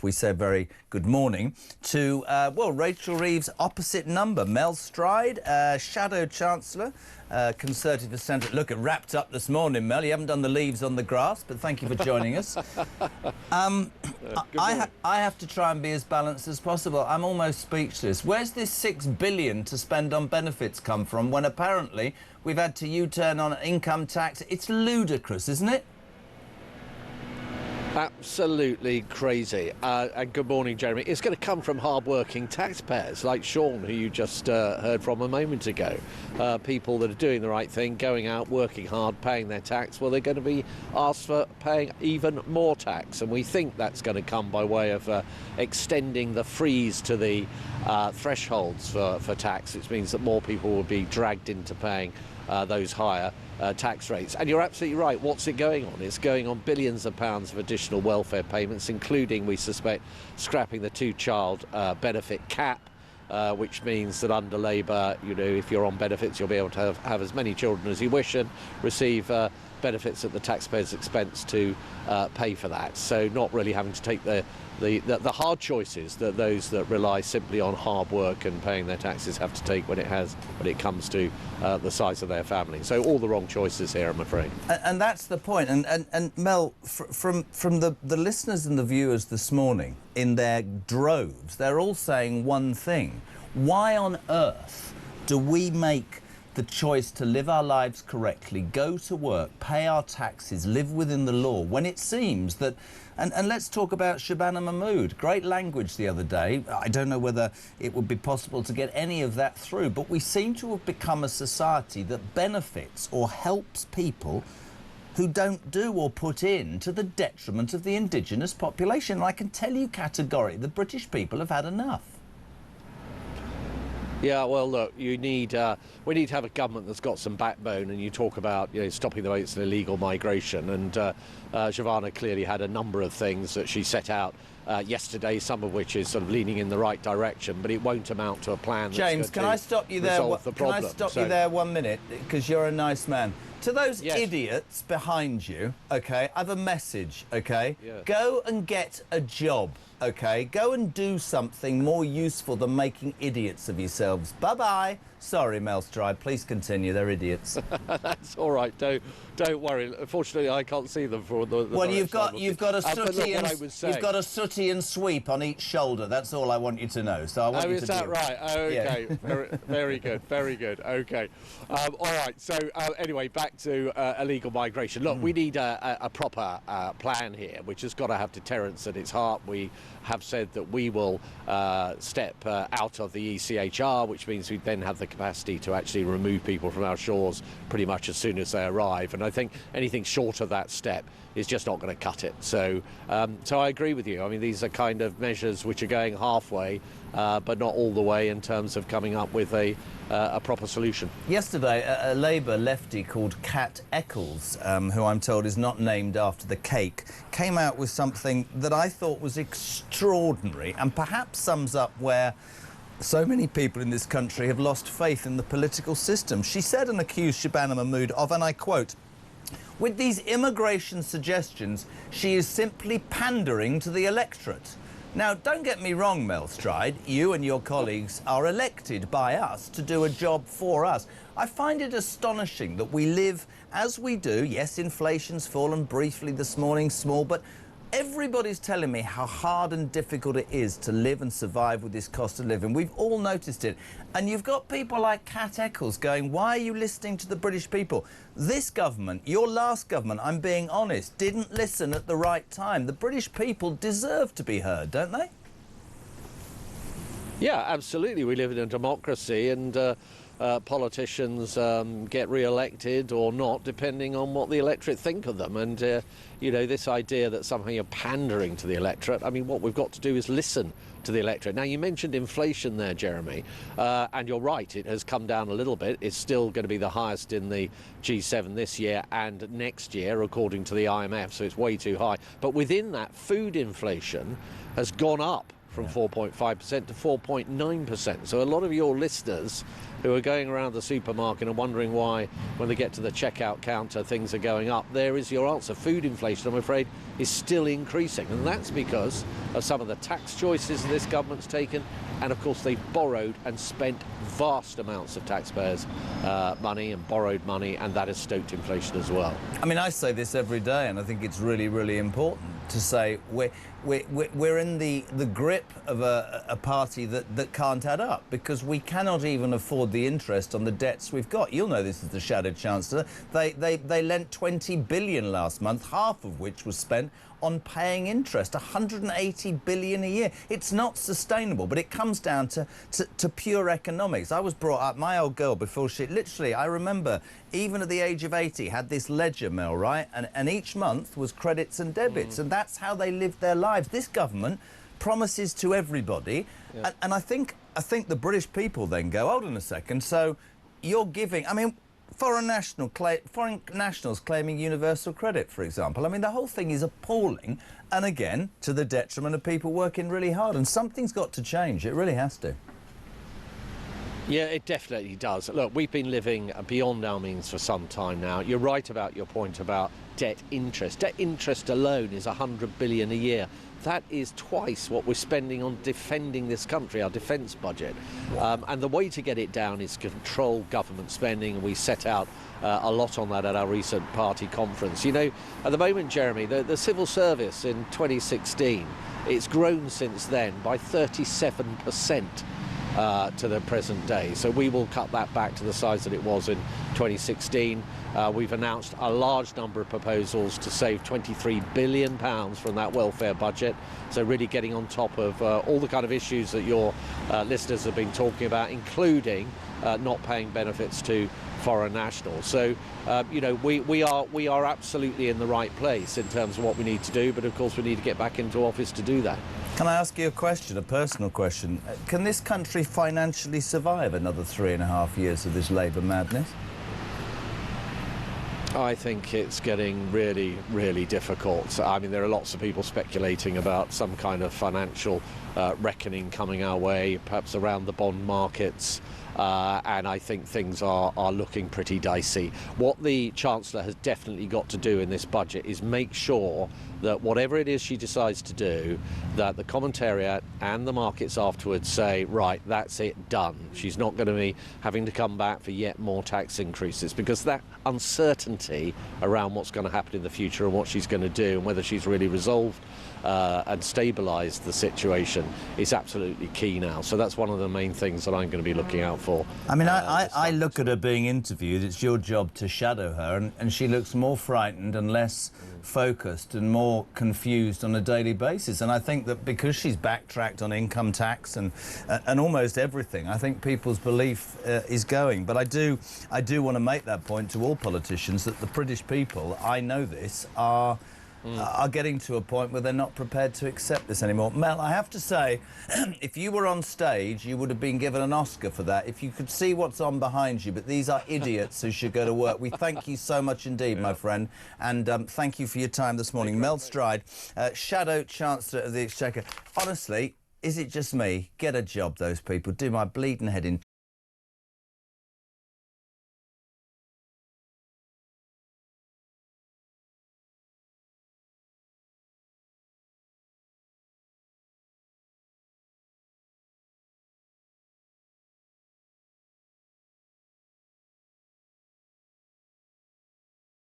We say very good morning to, well, Rachel Reeves' opposite number, Mel Stride, Shadow Chancellor, Conservative Centre. Look, it wrapped up this morning, Mel. You haven't done the leaves on the grass, but thank you for joining us. I have to try and be as balanced as possible. I'm almost speechless. Where's this $6 billion to spend on benefits come from when apparently we've had to U-turn on income tax? It's ludicrous, isn't it? Absolutely crazy. And good morning, Jeremy. It's going to come from hard-working taxpayers like Sean, who you just heard from a moment ago. People that are doing the right thing, going out, working hard, paying their tax. Well, they're going to be asked for paying even more tax. And we think that's going to come by way of extending the freeze to the thresholds for tax, which means that more people will be dragged into paying those higher tax rates. And you're absolutely right. What's it going on? It's going on billions of pounds of additional welfare payments, including, we suspect, scrapping the two-child benefit cap, which means that under Labour, you know, if you're on benefits, you'll be able to have as many children as you wish and receive benefits at the taxpayer's expense to pay for that. So not really having to take the hard choices that those that rely simply on hard work and paying their taxes have to take when it comes to the size of their family. So all the wrong choices here, I'm afraid. And that's the point. And Mel, from the listeners and the viewers this morning, in their droves, they're all saying one thing. Why on earth do we make the choice to live our lives correctly, go to work, pay our taxes, live within the law, when it seems that... And let's talk about Shabana Mahmood. Great language the other day. I don't know whether it would be possible to get any of that through, but we seem to have become a society that benefits or helps people who don't do or put in to the detriment of the indigenous population. And I can tell you categorically, the British people have had enough. Yeah, well, look, we need to have a government that's got some backbone, and you talk about, you know, stopping the rates of illegal migration, and Shabana clearly had a number of things that she set out yesterday, some of which is sort of leaning in the right direction, but it won't amount to a plan. James, can I stop you there? Can I stop you there 1 minute, because you're a nice man. To those idiots behind you, OK, I have a message, OK? Yeah. Go and get a job, OK? Go and do something more useful than making idiots of yourselves. Bye-bye. Sorry, Mel Stride, please continue. They're idiots. That's all right. Don't worry. Unfortunately, I can't see them for the well, you've got a sooty and sweep on each shoulder. That's all I want you to know. So I want you to. Is that right? Oh, okay. Yeah. very good. Very good. Okay. All right. So anyway, back to illegal migration. Look, we need a proper plan here, which has got to have deterrence at its heart. We have said that we will step out of the ECHR, which means we then have the capacity to actually remove people from our shores pretty much as soon as they arrive. And I think anything short of that step is just not going to cut it. So I agree with you. I mean, these are kind of measures which are going halfway, but not all the way in terms of coming up with a proper solution. Yesterday, a Labour lefty called Kat Eccles, who I'm told is not named after the cake, came out with something that I thought was extraordinary and perhaps sums up where so many people in this country have lost faith in the political system. She said and accused Shabana Mahmood of, and I quote, "With these immigration suggestions, she is simply pandering to the electorate." Now, don't get me wrong, Mel Stride, you and your colleagues are elected by us to do a job for us. I find it astonishing that we live as we do. Yes, inflation's fallen briefly this morning, small, but everybody's telling me how hard and difficult it is to live and survive with this cost of living. We've all noticed it. And you've got people like Kat Eccles going, why are you listening to the British people? This government, your last government, I'm being honest, didn't listen at the right time. The British people deserve to be heard, don't they? Yeah, absolutely. We live in a democracy, and politicians get re-elected or not, depending on what the electorate think of them. And, you know, this idea that somehow you're pandering to the electorate, I mean, what we've got to do is listen to the electorate. Now, you mentioned inflation there, Jeremy, and you're right, it has come down a little bit. It's still going to be the highest in the G7 this year and next year, according to the IMF, so it's way too high. But within that, food inflation has gone up from 4.5% to 4.9%. So a lot of your listeners who are going around the supermarket and wondering why, when they get to the checkout counter, things are going up, there is your answer. Food inflation, I'm afraid, is still increasing. And that's because of some of the tax choices this government's taken. And, of course, they've borrowed and spent vast amounts of taxpayers' money and borrowed money, and that has stoked inflation as well. I mean, I say this every day, and I think it's really, really important to say we're in the grip of a party that can't add up, because we cannot even afford the interest on the debts we've got. You'll know this as the Shadow Chancellor. They lent 20 billion last month, half of which was spent on paying interest, 180 billion a year. It's not sustainable, but it comes down to pure economics. I was brought up, my old girl, before she, literally, I remember, even at the age of 80, had this ledger, Mel, right? And each month was credits and debits, and that's how they lived their lives. This government promises to everybody, and I think the British people then go, hold on a second, so you're giving, I mean, foreign nationals claiming universal credit, for example. I mean, the whole thing is appalling, and again, to the detriment of people working really hard. And something's got to change. It really has to. Yeah, it definitely does. Look, we've been living beyond our means for some time now. You're right about your point about debt interest. Debt interest alone is 100 billion a year. That is twice what we're spending on defending this country, our defence budget. Wow. And the way to get it down is control government spending, and we set out a lot on that at our recent party conference. You know, at the moment, Jeremy, the civil service in 2016, it's grown since then by 37%. To the present day. So we will cut that back to the size that it was in 2016. We've announced a large number of proposals to save £23 billion from that welfare budget. So really getting on top of all the kind of issues that your listeners have been talking about, including not paying benefits to foreign nationals. So, you know, we are absolutely in the right place in terms of what we need to do, but of course we need to get back into office to do that. Can I ask you a question, a personal question? Can this country financially survive another 3.5 years of this Labour madness? I think it's getting really, really difficult. I mean, there are lots of people speculating about some kind of financial reckoning coming our way, perhaps around the bond markets. And I think things are looking pretty dicey. What the Chancellor has definitely got to do in this budget is make sure that whatever it is she decides to do, that the commentariat and the markets afterwards say, right, that's it, done. She's not going to be having to come back for yet more tax increases, because that uncertainty around what's going to happen in the future and what she's going to do and whether she's really resolved and stabilised the situation is absolutely key now. So that's one of the main things that I'm going to be looking out for. I mean, I look at her being interviewed. It's your job to shadow her, and she looks more frightened and less focused and more confused on a daily basis. And I think that because she's backtracked on income tax and almost everything, I think people's belief is going. But I do want to make that point to all politicians that the British people, I know this, are getting to a point where they're not prepared to accept this anymore. Mel, I have to say, if you were on stage, you would have been given an Oscar for that. If you could see what's on behind you, but these are idiots who should go to work. We thank you so much indeed, my friend, and thank you for your time this morning. Mel Stride, Shadow Chancellor of the Exchequer. Honestly, is it just me? Get a job, those people. Do my bleeding head in.